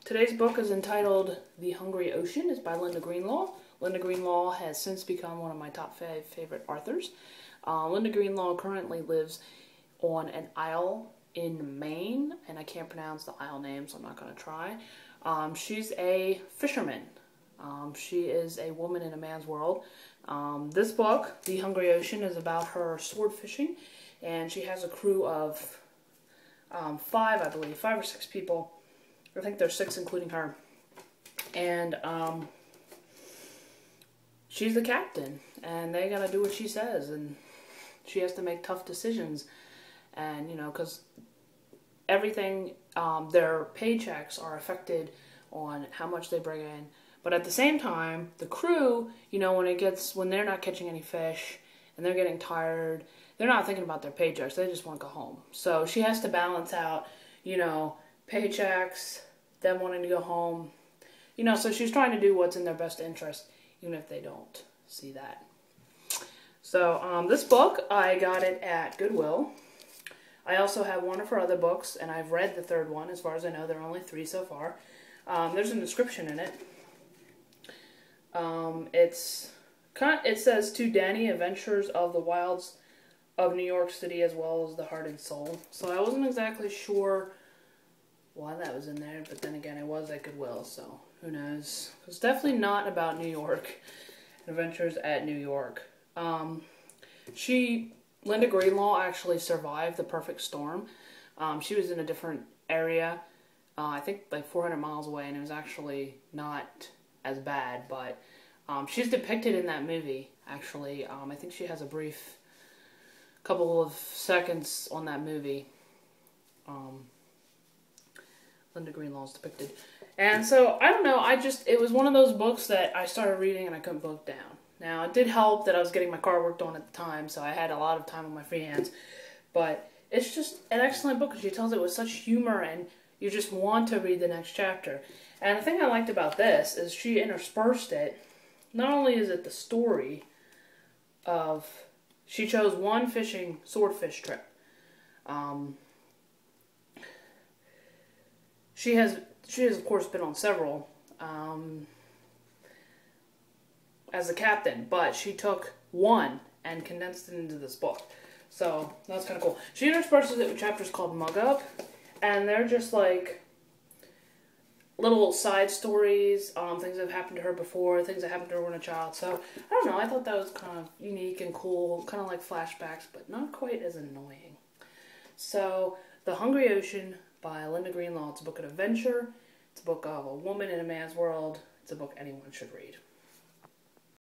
Today's book is entitled The Hungry Ocean. It's by Linda Greenlaw. Linda Greenlaw has since become one of my top 5 favorite authors. Linda Greenlaw currently lives on an isle in Maine, and I can't pronounce the isle name, so I'm not going to try. She's a fisherman. She is a woman in a man's world. This book, The Hungry Ocean, is about her sword fishing, and she has a crew of 5, I believe, 5 or 6 people. I think there's 6 including her. And she's the captain, and they gotta do what she says, and she has to make tough decisions. And, you know, because everything, their paychecks are affected on how much they bring in. But at the same time, the crew, you know, when they're not catching any fish and they're getting tired, they're not thinking about their paychecks. They just want to go home. So she has to balance out, you know, paychecks, them wanting to go home. You know, so she's trying to do what's in their best interest, even if they don't see that. So this book, I got it at Goodwill. I also have one of her other books, and I've read the 3rd one. As far as I know, there are only 3 so far. There's an inscription in it. It says, "To Danny, Adventures of the Wilds of New York City, as well as the Heart and Soul." So I wasn't exactly sure why that was in there, but then again, it was at Goodwill, so who knows. It's definitely not about New York. Adventures at New York. Linda Greenlaw actually survived the perfect storm. She was in a different area, I think like 400 miles away, and it was actually not as bad, but she's depicted in that movie, actually. I think she has a brief couple of seconds on that movie. Linda Greenlaw's depicted. And so, I don't know, it was one of those books that I started reading and I couldn't put it down. Now, it did help that I was getting my car worked on at the time, so I had a lot of time on my free hands. But it's just an excellent book, because she tells it with such humor, and you just want to read the next chapter. And the thing I liked about this is she interspersed it. Not only is it the story of, she chose one swordfish trip. She has of course been on several as a captain, but she took one and condensed it into this book. So that's kind of cool. She intersperses it with chapters called Mug Up, and they're just like little side stories, things that have happened to her before, things that happened to her when a child. So, I don't know, I thought that was kind of unique and cool, kind of like flashbacks, but not quite as annoying. So, The Hungry Ocean by Linda Greenlaw. It's a book of adventure, it's a book of a woman in a man's world, it's a book anyone should read.